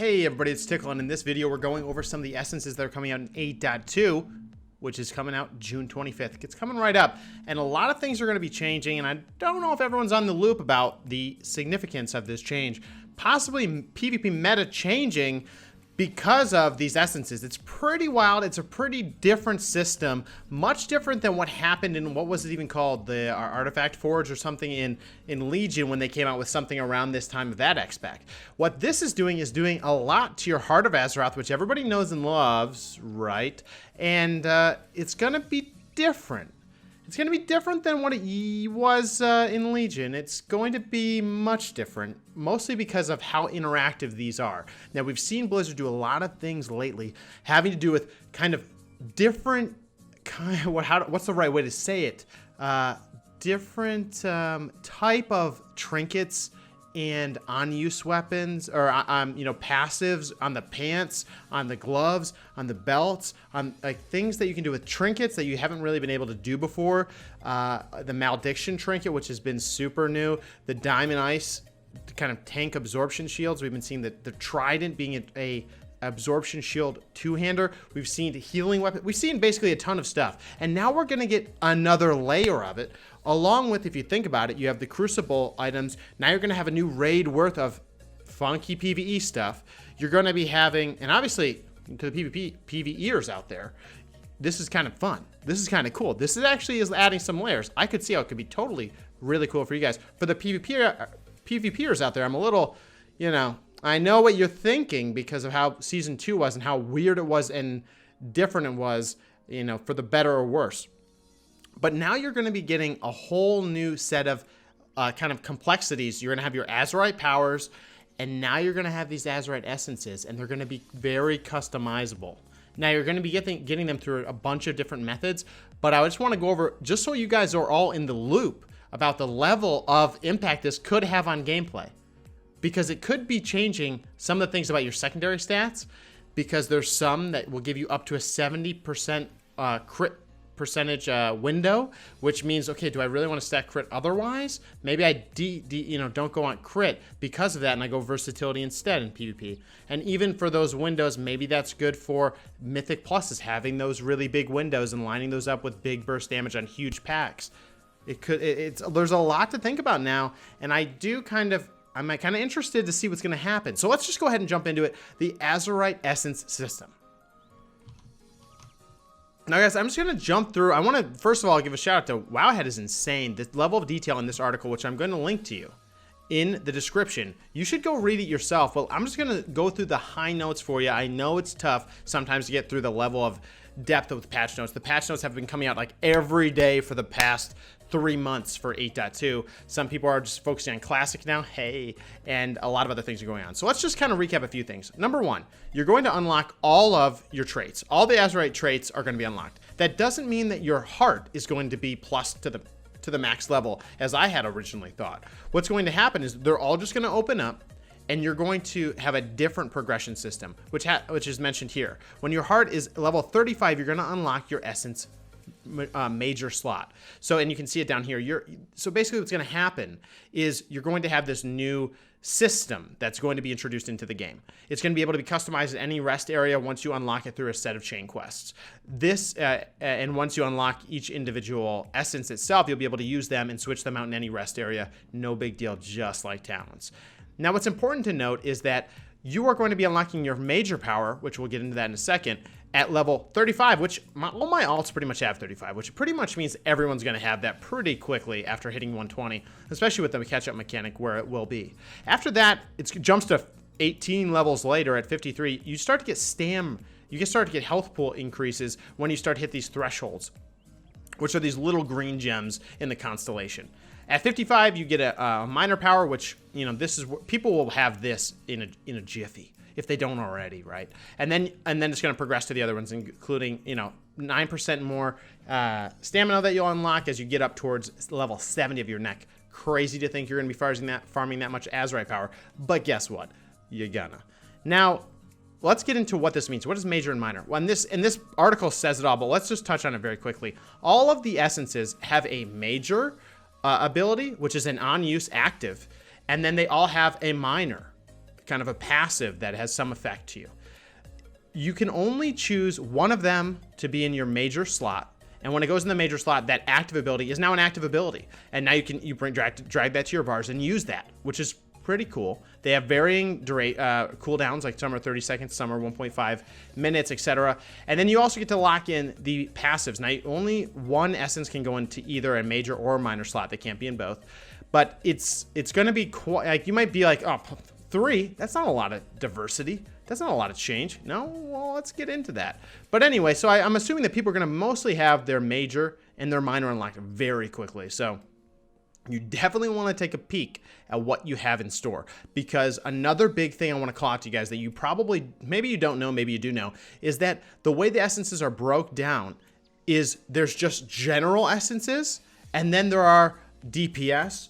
Hey everybody, it's Tiqqle, and in this video we're going over some of the essences that are coming out in 8.2, which is coming out June 25th. It's coming right up, and a lot of things are going to be changing, and I don't know if everyone's on the loop about the significance of this change. Possibly PvP meta changing because of these essences. It's pretty wild. It's a pretty different system, much different than what happened in, what was it even called, the Artifact Forge or something in Legion when they came out with something around this time of that X-Pack. What this is doing a lot to your Heart of Azeroth, which everybody knows and loves, right? And it's going to be different. It's going to be different than what it was in Legion. It's going to be much different, mostly because of how interactive these are. Now, we've seen Blizzard do a lot of things lately having to do with kind of different, what's the right way to say it? Different type of trinkets and on-use weapons, or passives on the pants, on the gloves, on the belts, on like things that you can do with trinkets that you haven't really been able to do before. The Malediction trinket, which has been super new. The Diamond Ice kind of tank absorption shields. We've been seeing the Trident being a absorption shield two-hander. We've seen healing weapon. We've seen basically a ton of stuff, and now we're gonna get another layer of it. Along with, if you think about it, you have the Crucible items. Now you're going to have a new raid worth of funky PvE stuff. You're going to be having, and obviously to the PvEers out there, this is kind of fun. This is kind of cool. This is actually adding some layers. I could see how it could be totally really cool for you guys. For the PvPers out there, I'm a little, I know what you're thinking because of how Season 2 was and how weird it was and different it was, for the better or worse. But now you're going to be getting a whole new set of kind of complexities. You're going to have your Azerite powers, and now you're going to have these Azerite Essences, and they're going to be very customizable. Now you're going to be getting them through a bunch of different methods, but I just want to go over, just so you guys are all in the loop about the level of impact this could have on gameplay. Because it could be changing some of the things about your secondary stats, because there's some that will give you up to a 70% crit percentage window, which means, okay, do I really want to stack crit otherwise? Maybe I don't go on crit because of that, and I go versatility instead in PvP. And even for those windows, maybe that's good for Mythic Pluses, having those really big windows and lining those up with big burst damage on huge packs. There's a lot to think about now, and I'm kind of interested to see what's going to happen. So let's just go ahead and jump into it. The Azerite Essence system. Now, guys, I'm just going to jump through. I want to, first of all, give a shout out to Wowhead is insane. The level of detail in this article, which I'm going to link to you in the description. You should go read it yourself. Well, I'm just going to go through the high notes for you. I know it's tough sometimes to get through the level of depth of the patch notes. The patch notes have been coming out like every day for the past 3 months for 8.2. Some people are just focusing on Classic now, and a lot of other things are going on. So let's just kind of recap a few things. Number one, you're going to unlock all of your traits. All the Azerite traits are going to be unlocked. That doesn't mean that your heart is going to be plus to the max level, as I had originally thought. What's going to happen is they're all just going to open up, and you're going to have a different progression system, which is mentioned here. When your heart is level 35, you're going to unlock your essence major slot. So, and you can see it down here. So basically what's going to happen is you're going to have this new system that's going to be introduced into the game. It's going to be able to be customized at any rest area once you unlock it through a set of chain quests. And once you unlock each individual essence itself, you'll be able to use them and switch them out in any rest area. No big deal, just like talents. Now, what's important to note is that you are going to be unlocking your major power, which we'll get into that in a second, at level 35, which all my alts pretty much have 35, which pretty much means everyone's going to have that pretty quickly after hitting 120, especially with the catch-up mechanic where it will be. After that, it jumps to 18 levels later at 53. You start to get start to get health pool increases when you start to hit these thresholds, which are these little green gems in the constellation. At 55, you get a minor power, which, this is what people will have this in a jiffy, if they don't already, right? And then it's going to progress to the other ones, including 9% more stamina that you'll unlock as you get up towards level 70 of your neck. Crazy to think you're going to be farming that much Azerite power, but guess what? You're gonna. Now, let's get into what this means. What is major and minor? Well, this article says it all, but let's just touch on it very quickly. All of the essences have a major ability, which is an on-use active, and then they all have a minor kind of a passive that has some effect to you. You can only choose one of them to be in your major slot. And when it goes in the major slot, that active ability is now an active ability. And now you drag that to your bars and use that, which is pretty cool. They have varying cooldowns, like some are 30 seconds, some are 1.5 minutes, etc. And then you also get to lock in the passives. Now, only one essence can go into either a major or a minor slot. They can't be in both. But it's going to be quite, like, you might be like, oh, 3, that's not a lot of diversity. That's not a lot of change. No? Well, let's get into that. But anyway, so I'm assuming that people are going to mostly have their major and their minor unlocked very quickly. So you definitely want to take a peek at what you have in store, because another big thing I want to call out to you guys that you probably, maybe you don't know, maybe you do know, is that the way the essences are broke down is there's just general essences, and then there are DPS,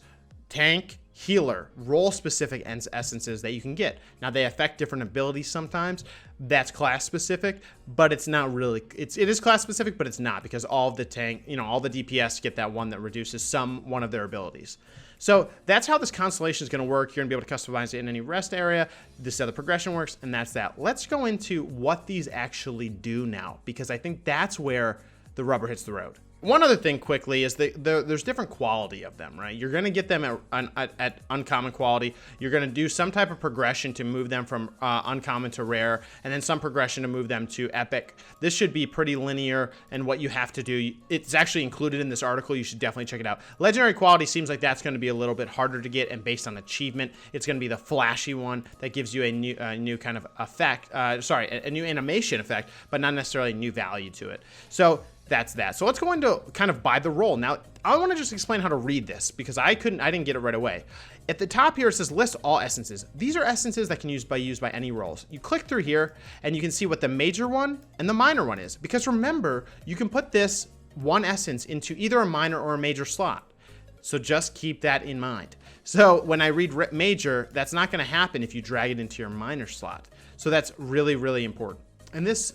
tank, healer, role-specific essences that you can get. Now, they affect different abilities sometimes. That's class-specific, but it's not really. It is class-specific, but it's not, because all of the tank, all the DPS get that one that reduces one of their abilities. So that's how this constellation is going to work. You're going to be able to customize it in any rest area. This is how the progression works, and that's that. Let's go into what these actually do now, because I think that's where the rubber hits the road. One other thing quickly is that there's different quality of them, right? You're going to get them at uncommon quality. You're going to do some type of progression to move them from uncommon to rare, and then some progression to move them to epic. This should be pretty linear, and what you have to do, it's actually included in this article. You should definitely check it out. Legendary quality seems like that's going to be a little bit harder to get, and based on achievement, it's going to be the flashy one that gives you a new kind of effect, a new animation effect, but not necessarily new value to it. So that's that. So let's go into kind of by the role. Now, I want to just explain how to read this, because I didn't get it right away. At the top here, it says list all essences. These are essences that can be used by any roles. You click through here and you can see what the major one and the minor one is, because remember, you can put this one essence into either a minor or a major slot. So just keep that in mind. So when I read major, that's not going to happen if you drag it into your minor slot. So that's really, really important. And this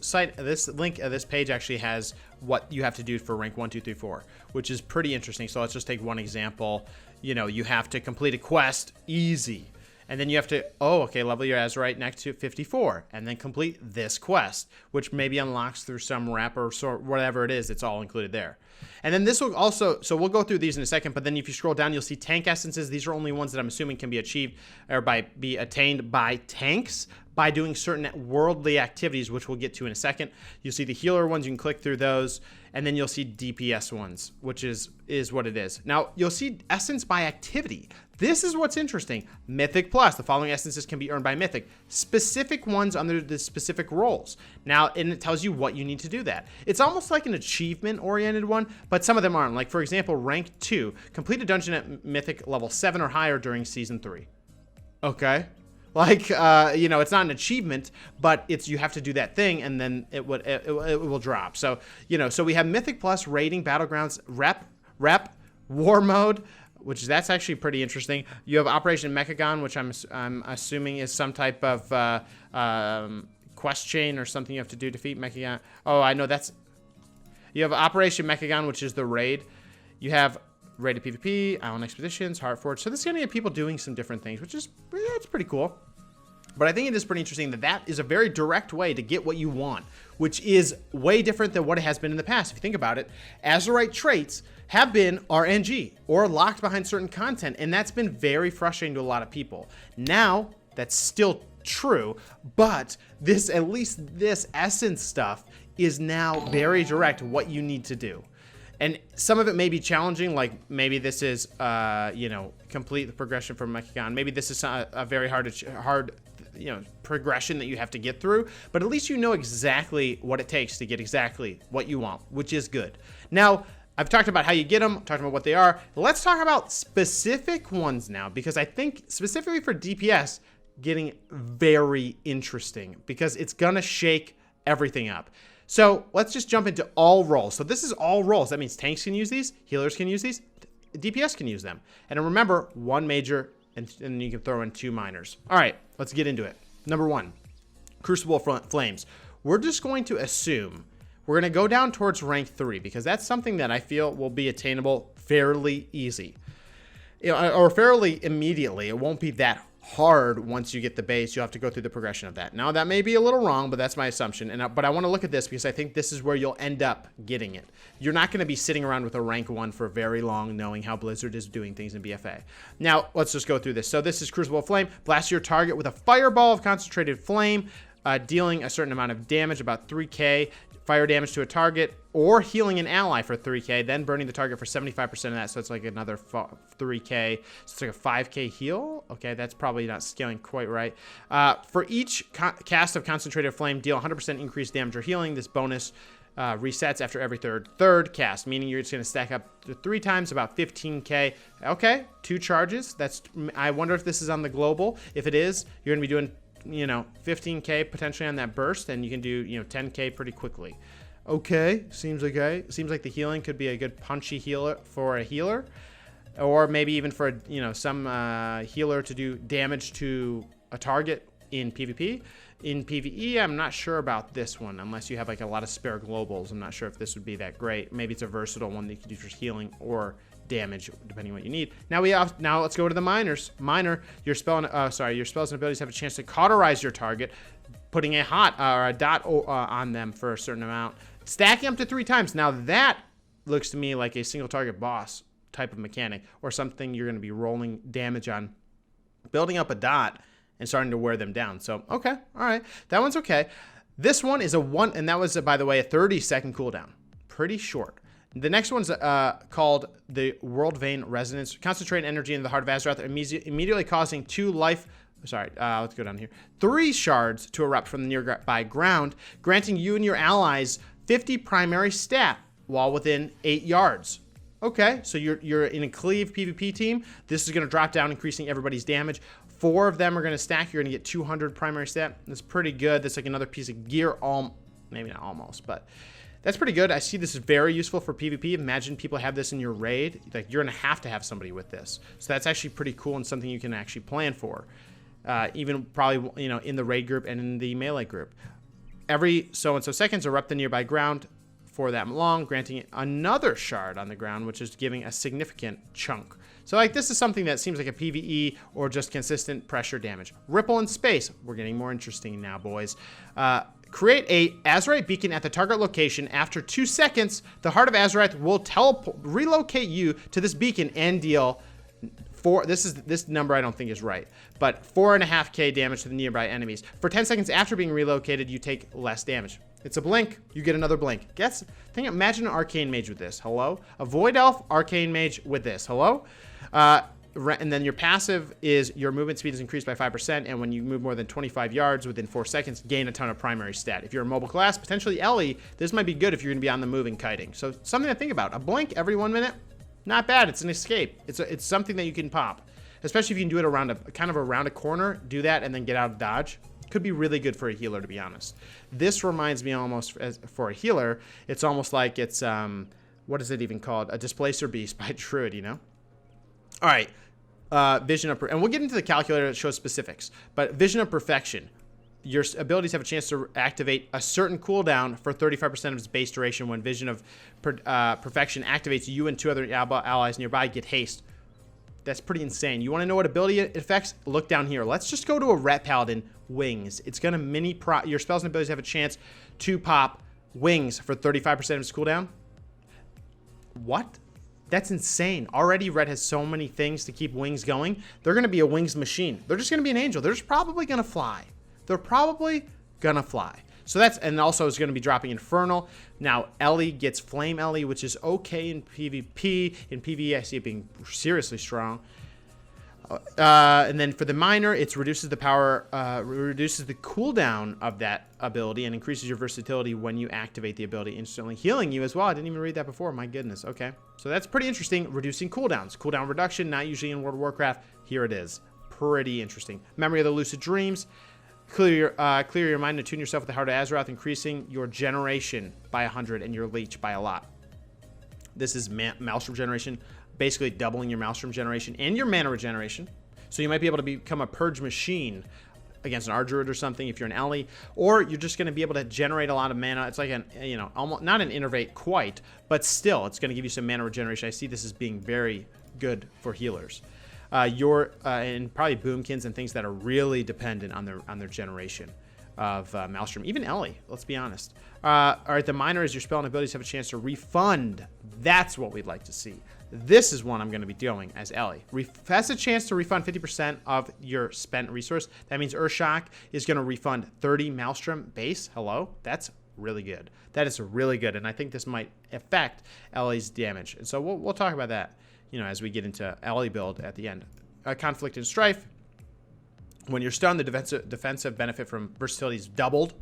page actually has what you have to do for rank 1, 2, 3, 4, which is pretty interesting. So let's just take one example. You have to complete a quest, easy. And then you have to, level your Azerite next to 54, and then complete this quest, which maybe unlocks through some wrap or whatever it is. It's all included there. And then this will also, so we'll go through these in a second, but then if you scroll down, you'll see tank essences. These are only ones that I'm assuming can be achieved or be attained by tanks by doing certain worldly activities, which we'll get to in a second. You'll see the healer ones, you can click through those, and then you'll see DPS ones, which is what it is. Now, you'll see essence by activity. This is what's interesting. Mythic Plus, the following essences can be earned by Mythic. Specific ones under the specific roles. Now, and it tells you what you need to do that. It's almost like an achievement-oriented one, but some of them aren't. Like, for example, rank 2, complete a dungeon at Mythic level 7 or higher during Season 3. Okay. Like, it's not an achievement, but you have to do that thing, and then it will drop. So, so we have Mythic Plus, Raiding, Battlegrounds, Rep, War Mode, which that's actually pretty interesting. You have Operation Mechagon, which I'm assuming is some type of quest chain or something you have to do to defeat Mechagon. Oh, I know you have Operation Mechagon, which is the raid. You have Raid to PvP, Island Expeditions, Heartforge. So this is going to get people doing some different things, which is, it's pretty cool. But I think it is pretty interesting that is a very direct way to get what you want, which is way different than what it has been in the past. If you think about it, Azerite traits have been RNG or locked behind certain content, and that's been very frustrating to a lot of people. Now, that's still true, but at least this essence stuff is now very direct what you need to do. And some of it may be challenging, like maybe this is, complete the progression from Mechagon. Maybe this is a very hard, progression that you have to get through. But at least you know exactly what it takes to get exactly what you want, which is good. Now, I've talked about how you get them, talked about what they are. Let's talk about specific ones now, because I think specifically for DPS, getting very interesting, because it's going to shake everything up. So let's just jump into all roles. So this is all roles. That means tanks can use these, healers can use these, DPS can use them. And remember, one major, and you can throw in 2 minors. All right, let's get into it. Number 1, Crucible Flames. We're just going to assume we're going to go down towards rank 3, because that's something that I feel will be attainable fairly easy. Or fairly immediately. It won't be that hard once you get the base. You'll have to go through the progression of that. Now, that may be a little wrong, but that's my assumption. But I want to look at this because I think this is where you'll end up getting it. You're not going to be sitting around with a rank 1 for very long knowing how Blizzard is doing things in BFA. Now, let's just go through this. So this is Crucible of Flame. Blast your target with a fireball of concentrated flame, dealing a certain amount of damage, about 3k. Fire damage to a target, or healing an ally for 3k, then burning the target for 75% of that, so it's like another 3k, so it's like a 5k heal. Okay, that's probably not scaling quite right. For each cast of Concentrated Flame, deal 100% increased damage or healing. This bonus resets after every third cast, meaning you're just going to stack up to 3 times, about 15k. Okay, 2 charges. That's. I wonder if this is on the global. If it is, you're going to be doing 15k potentially on that burst, and you can do 10k pretty quickly. Okay, seems okay. Seems like the healing could be a good punchy healer for a healer, or maybe even for some healer to do damage to a target in PvP. In PvE, I'm not sure about this one unless you have like a lot of spare globals. I'm not sure if this would be that great. Maybe it's a versatile one that you can do for healing or damage depending on what you need. Now let's go to the minors. Minor, your spells and abilities have a chance to cauterize your target, putting a dot on them for a certain amount, stacking up to 3 times. Now that looks to me like a single target boss type of mechanic, or something you're going to be rolling damage on, building up a dot and starting to wear them down. So okay, all right, that one's okay. This one is a 1, and that was by the way a 30-second cooldown, pretty short. The next one's called the World Vein Resonance. Concentrate energy in the heart of Azeroth, immediately causing 2 life... Sorry, let's go down here. 3 shards to erupt from the nearby ground, granting you and your allies 50 primary stat while within 8 yards. Okay, so you're in a cleave PvP team. This is going to drop down, increasing everybody's damage. 4 of them are going to stack. You're going to get 200 primary stat. That's pretty good. That's like another piece of gear. Maybe not almost, but... That's pretty good. I see this is very useful for PvP. Imagine people have this in your raid. Like, you're going to have somebody with this. So that's actually pretty cool and something you can actually plan for. Even probably, in the raid group and in the melee group. Every so-and-so seconds, erupt the nearby ground for that long, granting another shard on the ground, which is giving a significant chunk. So, like, this is something that seems like a PvE or just consistent pressure damage. Ripple in space. We're getting more interesting now, boys. Create a Azerite beacon at the target location. After 2 seconds, the Heart of Azeroth will relocate you to this beacon and deal this number I don't think is right, but 4.5k damage to the nearby enemies. For 10 seconds after being relocated, you take less damage. It's a blink. You get another blink. Imagine an Arcane Mage with this. Hello? A Void Elf Arcane Mage with this. Hello? And then your passive is your movement speed is increased by 5%, and when you move more than 25 yards within 4 seconds, gain a ton of primary stat. If you're a mobile class, potentially Ellie, this might be good if you're going to be on the move and kiting. So something to think about. A blink every 1 minute, not bad. It's an escape. It's something that you can pop, especially if you can do it around around a corner. Do that and then get out of dodge. Could be really good for a healer, to be honest. This reminds me almost, for a healer, it's almost like it's what is it even called? A Displacer Beast by Druid, All right. Vision of, and we'll get into the calculator that shows specifics, but Vision of Perfection. Your abilities have a chance to activate a certain cooldown for 35% of its base duration. When Vision of Perfection activates, you and 2 other allies nearby get haste. That's pretty insane. You want to know what ability it affects? Look down here. Let's just go to a Ret Paladin, Wings. It's going to your spells and abilities have a chance to pop Wings for 35% of its cooldown. What? That's insane. Already Red has so many things to keep Wings going. They're going to be a Wings machine. They're just going to be an angel. They're just probably going to fly. They're probably going to fly. So and also is going to be dropping Infernal. Now, Ellie gets Flame Ellie, which is okay in PvP. In PvE, I see it being seriously strong. And then for the minor, it reduces the power, reduces the cooldown of that ability and increases your versatility when you activate the ability, instantly healing you as well. I didn't even read that before. My goodness. Okay. So that's pretty interesting. Reducing cooldowns. Cooldown reduction, not usually in World of Warcraft. Here it is. Pretty interesting. Memory of the Lucid Dreams. Clear your mind and tune yourself with the Heart of Azeroth, increasing your generation by 100 and your leech by a lot. This is Maelstrom generation, basically doubling your Maelstrom generation and your mana regeneration. So you might be able to become a purge machine against an Ardruid or something if you're an Ellie, or you're just going to be able to generate a lot of mana. It's like almost not an Innervate quite, but still, it's going to give you some mana regeneration. I see this as being very good for healers. And probably boomkins and things that are really dependent on their generation of Maelstrom. Even Ellie, let's be honest. All right, the minor is your spell and abilities have a chance to refund. That's what we'd like to see. This is one I'm going to be doing as Ellie. Has a chance to refund 50% of your spent resource. That means Urshock is going to refund 30 Maelstrom base. Hello? That's really good. That is really good, and I think this might affect Ellie's damage. And so we'll talk about that, as we get into Ellie build at the end. Conflict and Strife. When you're stunned, the defensive benefit from versatility is doubled.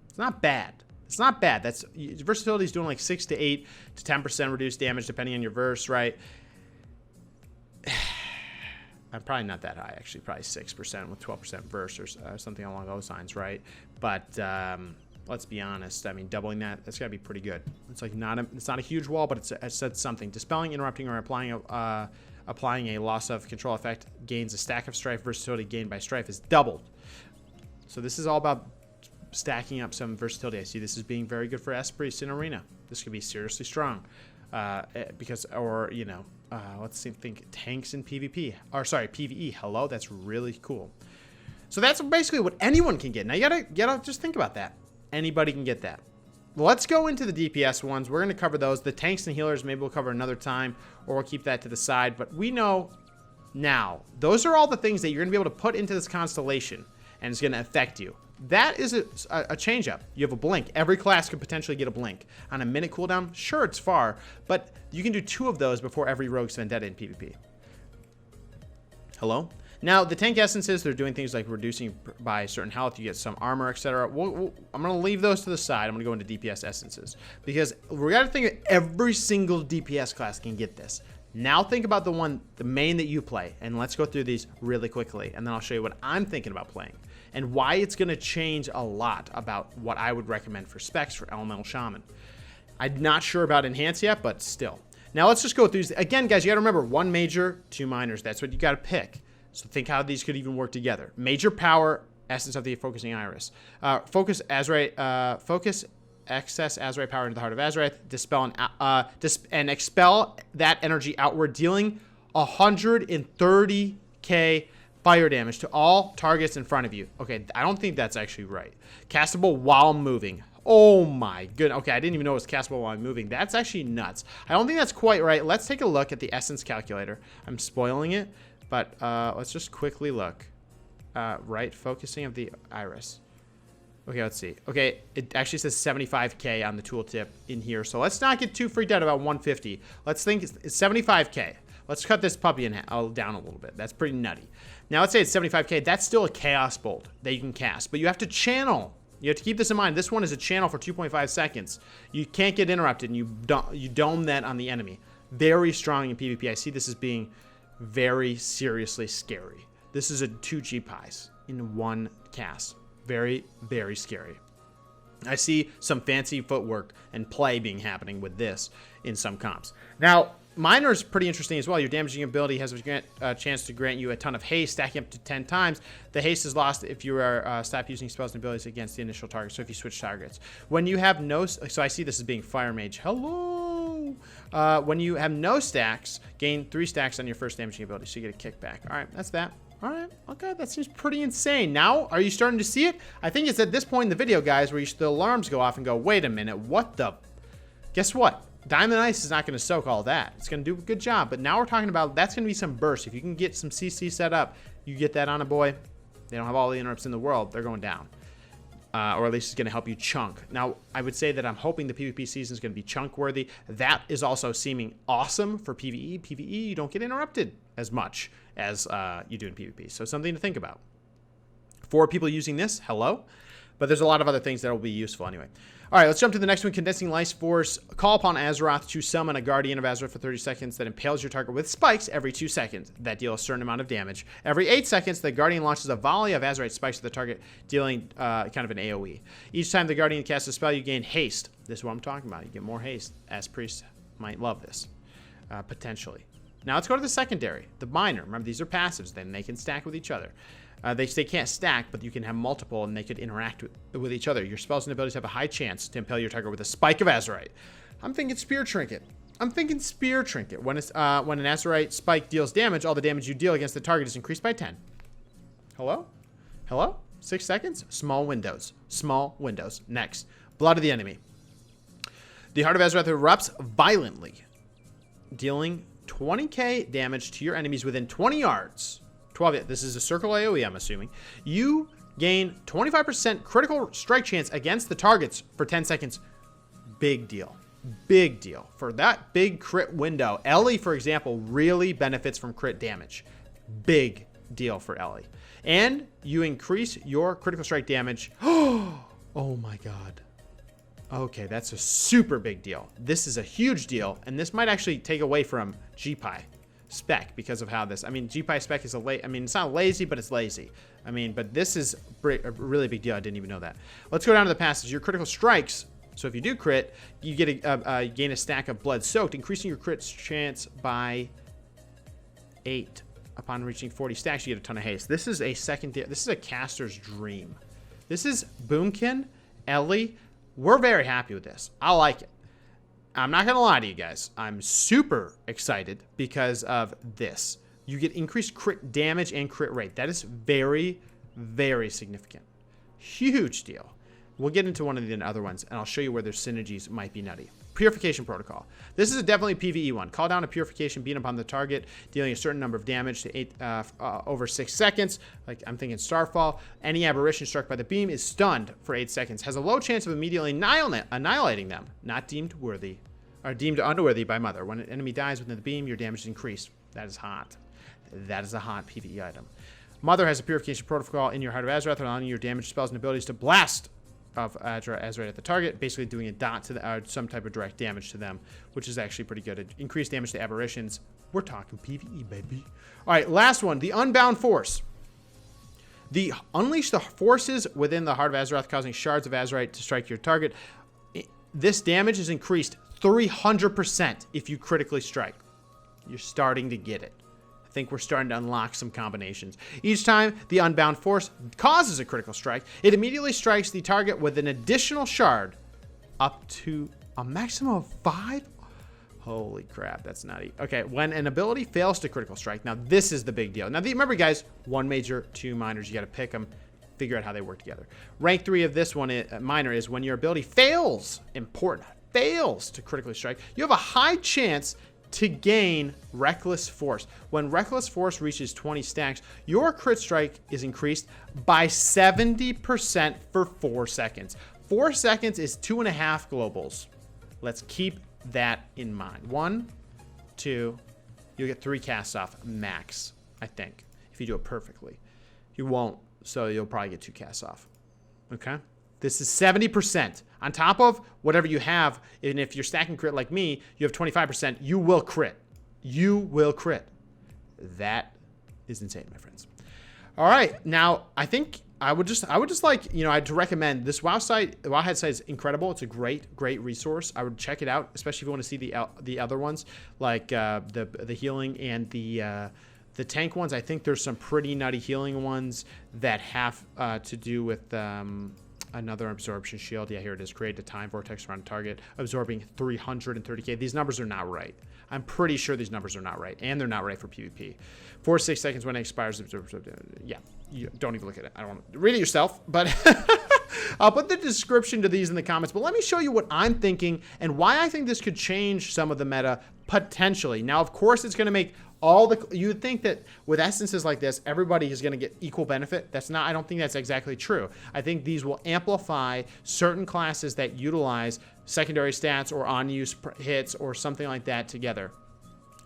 It's not bad. It's not bad. That's versatility is doing like 6 to 8 to 10% reduced damage depending on your verse, right? I'm probably not that high, actually. Probably 6% with 12% verse or something along those lines, right? But let's be honest. I mean, doubling that's got to be pretty good. It's like it's not a huge wall, but it said something. Dispelling, interrupting, or applying a loss of control effect gains a stack of strife. Versatility gained by strife is doubled. So this is all about stacking up some versatility. I see this as being very good for Espriest in Arena. This could be seriously strong. Let's think tanks in PvP. Or sorry, PvE. Hello, that's really cool. So that's basically what anyone can get. Now you gotta just think about that. Anybody can get that. Let's go into the DPS ones. We're going to cover those. The tanks and healers, maybe we'll cover another time, or we'll keep that to the side. But we know now, those are all the things that you're going to be able to put into this constellation, and it's going to affect you. That is a change up. You have a blink. Every class could potentially get a blink. On a minute cooldown, sure, it's far, but you can do 2 of those before every Rogue's Vendetta in PvP. Hello? Now, the tank essences, they're doing things like reducing by certain health. You get some armor, etc. I'm going to leave those to the side. I'm going to go into DPS essences because we got to think that every single DPS class can get this. Now think about the main that you play, and let's go through these really quickly, and then I'll show you what I'm thinking about playing and why it's going to change a lot about what I would recommend for specs for Elemental Shaman. I'm not sure about Enhance yet, but still. Now let's just go through these. Again, guys, you got to remember 1 major, 2 minors. That's what you got to pick. So think how these could even work together. Major power, Essence of the Focusing Iris. Focus excess Azerite power into the heart of Azeroth. Dispel and expel that energy outward, dealing 130k fire damage to all targets in front of you. Okay, I don't think that's actually right. Castable while moving. Oh my goodness. Okay, I didn't even know it was castable while moving. That's actually nuts. I don't think that's quite right. Let's take a look at the essence calculator. I'm spoiling it, but let's just quickly look. Right, focusing of the iris. Okay, let's see. Okay, it actually says 75k on the tooltip in here. So let's not get too freaked out about 150. Let's think it's 75k. Let's cut this puppy down a little bit. That's pretty nutty. Now let's say it's 75k. That's still a chaos bolt that you can cast, but you have to channel. You have to keep this in mind. This one is a channel for 2.5 seconds. You can't get interrupted, and you dome that on the enemy. Very strong in PvP. I see this as being very seriously scary. This is a 2 G-Pies in 1 cast. Very, very scary. I see some fancy footwork and play being happening with this in some comps. Now, Minor is pretty interesting as well. Your damaging ability has a chance to grant you a ton of haste, stacking up to 10 times. The haste is lost if you are stop using spells and abilities against the initial target, so if you switch targets. When you have no... So I see this as being Fire Mage. Hello! When you have no stacks, gain 3 stacks on your first damaging ability, so you get a kickback. All right, that's that. All right, okay, that seems pretty insane. Now, are you starting to see it? I think it's at this point in the video, guys, where the alarms go off and go, wait a minute, what the... Guess what? Diamond Ice is not going to soak all that. It's going to do a good job, but now we're talking about that's going to be some burst. If you can get some CC set up, you get that on a boy. They don't have all the interrupts in the world. They're going down. Or at least it's going to help you chunk. Now, I would say that I'm hoping the PvP season is going to be chunk worthy. That is also seeming awesome for PvE. PvE, you don't get interrupted as much as you do in PvP. So something to think about. For people using this, hello. But there's a lot of other things that will be useful anyway. All right, let's jump to the next one. Condensing Life Force. Call upon Azeroth to summon a Guardian of Azeroth for 30 seconds that impales your target with spikes every 2 seconds that deal a certain amount of damage. Every 8 seconds, the Guardian launches a volley of Azerite spikes to the target, dealing kind of an AoE. Each time the Guardian casts a spell, you gain haste. This is what I'm talking about. You get more haste. As priests might love this, potentially. Now let's go to the secondary, the minor. Remember, these are passives. Then they can stack with each other. They can't stack, but you can have multiple, and they could interact with each other. Your spells and abilities have a high chance to impale your target with a spike of Azerite. I'm thinking Spear Trinket. I'm thinking Spear Trinket. When an Azerite spike deals damage, all the damage you deal against the target is increased by 10. Hello? Hello? 6 seconds? Small windows. Small windows. Next. Blood of the enemy. The Heart of Azeroth erupts violently, dealing 20k damage to your enemies within 20 yards. 12. This is a circle AoE, I'm assuming. You gain 25% critical strike chance against the targets for 10 seconds. Big deal. Big deal. For that big crit window, Ellie, for example, really benefits from crit damage. Big deal for Ellie. And you increase your critical strike damage. Oh my god. Okay, that's a super big deal. This is a huge deal, and this might actually take away from GPI spec because of how this... I mean, GPI spec is it's not lazy, but it's lazy. I mean, but this is a really big deal. I didn't even know that. Let's go down to the passes. Your critical strikes... So if you do crit, you get gain a stack of blood soaked, increasing your crit chance by 8. Upon reaching 40 stacks, you get a ton of haste. This is a this is a caster's dream. This is Boomkin, Ellie. We're very happy with this. I like it. I'm not gonna lie to you guys. I'm super excited because of this. You get increased crit damage and crit rate. That is very, very significant. Huge deal. We'll get into one of the other ones, and I'll show you where their synergies might be nutty. Purification Protocol. This is definitely a PvE one. Call down a Purification beam upon the target, dealing a certain number of damage to over 6 seconds. Like, I'm thinking Starfall. Any aberration struck by the beam is stunned for 8 seconds. Has a low chance of immediately annihilating them. Not deemed worthy. Or deemed unworthy by Mother. When an enemy dies within the beam, your damage is increased. That is hot. That is a hot PvE item. Mother has a Purification Protocol in your Heart of Azeroth, allowing your damage spells and abilities to blast of Azerite at the target, basically doing a dot to some type of direct damage to them, which is actually pretty good. Increased damage to aberrations. We're talking PvE, baby. All right, last one, the Unbound Force. Unleash the forces within the Heart of Azeroth, causing shards of Azerite to strike your target. This damage is increased 300% if you critically strike. You're starting to get it. I think we're starting to unlock some combinations. Each time the Unbound Force causes a critical strike, it immediately strikes the target with an additional shard up to a maximum of 5. Holy crap, that's nutty. Okay, when an ability fails to critical strike, now this is the big deal. Now remember guys, 1 major, 2 minors, you gotta pick them, figure out how they work together. Rank 3 of this one minor is when your ability fails, important, fails to critically strike, you have a high chance to gain Reckless Force. When Reckless Force reaches 20 stacks, your crit strike is increased by 70% for 4 seconds. 4 seconds is 2.5 globals. Let's keep that in mind. 1, 2, you'll get 3 casts off max, I think, if you do it perfectly. You won't, so you'll probably get 2 casts off. Okay? This is 70%. On top of whatever you have, and if you're stacking crit like me, you have 25%, you will crit. You will crit. That is insane, my friends. All right, now I think I would just like, I'd recommend this WoW site. The Wowhead site is incredible. It's a great resource. I would check it out, especially if you want to see the other ones, like the healing and the tank ones. I think there's some pretty nutty healing ones that have to do with another absorption shield. Yeah, here it is. Create a time vortex around a target, absorbing 330k. These numbers are not right. I'm pretty sure these numbers are not right, and they're not right for PvP. 4 to 6 seconds when it expires. Yeah, you don't even look at it. I don't want to read it yourself, but I'll put the description to these in the comments. But let me show you what I'm thinking and why I think this could change some of the meta potentially. Now, of course, it's going to make you'd think that with essences like this, everybody is going to get equal benefit. That's not, I don't think that's exactly true. I think these will amplify certain classes that utilize secondary stats or on-use hits or something like that together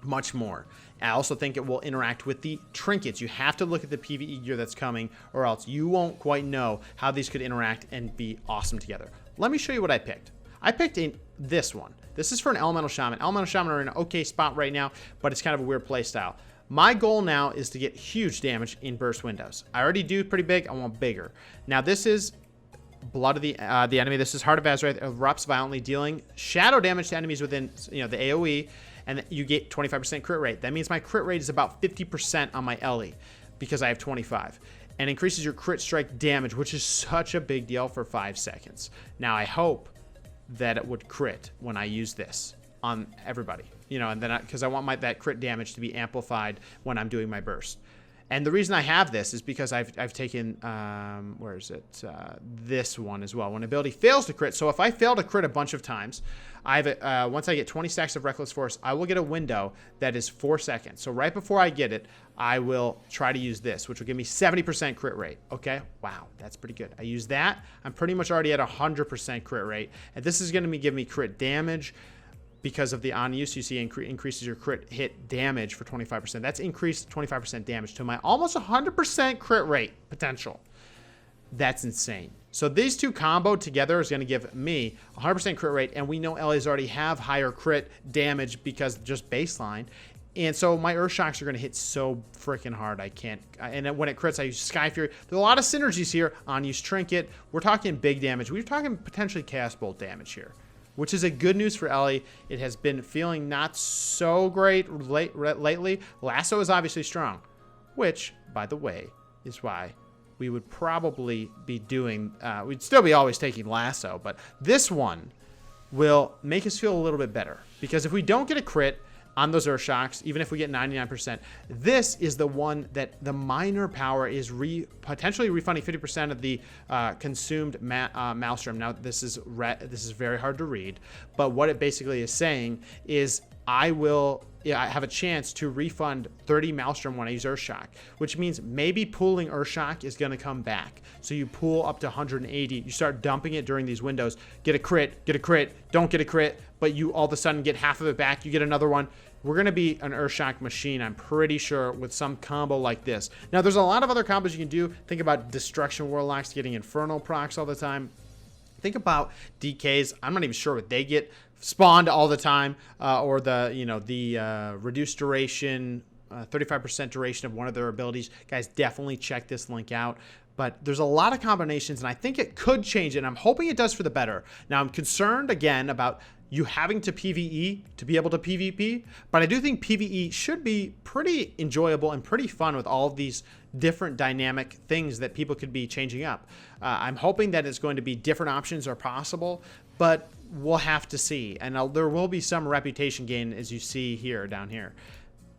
much more. I also think it will interact with the trinkets. You have to look at the PvE gear that's coming, or else you won't quite know how these could interact and be awesome together. Let me show you what I picked. I picked this one. This is for an Elemental Shaman. Elemental Shaman are in an okay spot right now, but it's kind of a weird play style. My goal now is to get huge damage in burst windows. I already do pretty big. I want bigger. Now this is Blood of the Enemy. This is Heart of Azeroth. Erupts violently, dealing shadow damage to enemies within the AoE, and you get 25% crit rate. That means my crit rate is about 50% on my Ellie because I have 25. And increases your crit strike damage, which is such a big deal for 5 seconds. Now I hope that it would crit when I use this on everybody, you know, and then because I want that crit damage to be amplified when I'm doing my burst. And the reason I have this is because I've taken, where is it? This one as well. When ability fails to crit, so if I fail to crit a bunch of times, once I get 20 stacks of Reckless Force, I will get a window that is 4 seconds. So right before I get it, I will try to use this, which will give me 70% crit rate. Okay, wow, that's pretty good. I use that. I'm pretty much already at 100% crit rate. And this is going to give me crit damage. Because of the on use, you see increases your crit hit damage for 25%. That's increased 25% damage to my almost 100% crit rate potential. That's insane. So these two combo together is going to give me 100% crit rate, and we know LAs already have higher crit damage because just baseline. And so my Earth Shocks are going to hit so freaking hard. I can't. And when it crits, I use Sky Fury. There's a lot of synergies here. On use Trinket. We're talking big damage. We're talking potentially Chaos Bolt damage here, which is a good news for Ellie. It has been feeling not so great lately. Lasso is obviously strong, which, by the way, is why we would probably be doing, we'd still be always taking Lasso, but this one will make us feel a little bit better. Because if we don't get a crit on those Earth Shocks, even if we get 99%, this is the one that the minor power is potentially refunding 50% of the consumed Maelstrom. Now, this is very hard to read, but what it basically is saying is I have a chance to refund 30 Maelstrom when I use Earthshock, which means maybe pooling Earthshock is going to come back. So you pool up to 180, you start dumping it during these windows, get a crit, don't get a crit, but you all of a sudden get half of it back, you get another one. We're going to be an Earthshock machine, I'm pretty sure, with some combo like this. Now, there's a lot of other combos you can do. Think about Destruction Warlocks getting Infernal procs all the time. Think about DKs. I'm not even sure what they get spawned all the time, or the reduced duration, 35% duration of one of their abilities. Guys, definitely check this link out. But there's a lot of combinations, and I think it could change it, and I'm hoping it does for the better. Now, I'm concerned, again, about you having to PvE to be able to PvP, but I do think PvE should be pretty enjoyable and pretty fun with all of these different dynamic things that people could be changing up. I'm hoping that it's going to be different options are possible, but we'll have to see. And there will be some reputation gain, as you see here, down here.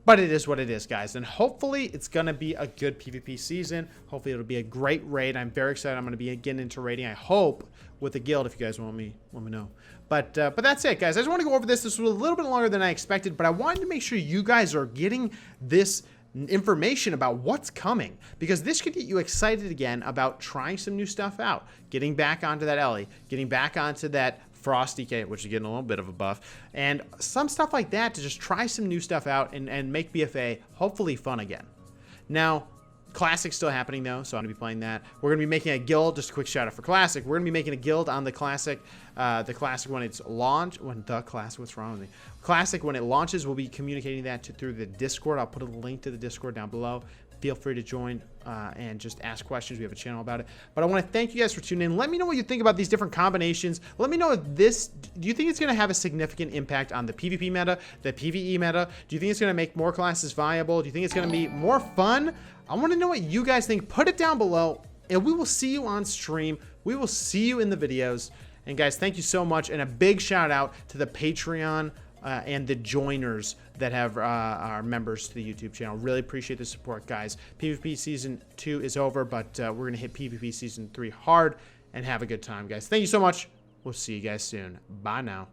But it is what it is, guys. And hopefully it's going to be a good PvP season. Hopefully it'll be a great raid. I'm very excited. I'm going to be getting into raiding, I hope, with the guild, if you guys want me know. But that's it, guys. I just want to go over this. This was a little bit longer than I expected, but I wanted to make sure you guys are getting this information about what's coming, because this could get you excited again about trying some new stuff out, getting back onto that Ellie, getting back onto that Frost DK, which is getting a little bit of a buff, and some stuff like that to just try some new stuff out and make BFA hopefully fun again. Now, Classic's still happening though, so I'm going to be playing that. We're going to be making a guild, just a quick shout out for Classic. We're going to be making a guild on the Classic when it's launched, what's wrong with me? Classic, when it launches, we'll be communicating that through the Discord. I'll put a link to the Discord down below. Feel free to join and just ask questions. We have a channel about it. But I want to thank you guys for tuning in. Let me know what you think about these different combinations. Let me know if do you think it's going to have a significant impact on the PvP meta, the PvE meta? Do you think it's going to make more classes viable? Do you think it's going to be more fun? I want to know what you guys think. Put it down below, and we will see you on stream. We will see you in the videos. And guys, thank you so much. And a big shout out to the Patreon and the joiners that have are members to the YouTube channel. Really appreciate the support, guys. PvP Season 2 is over, but we're going to hit PvP Season 3 hard and have a good time, guys. Thank you so much. We'll see you guys soon. Bye now.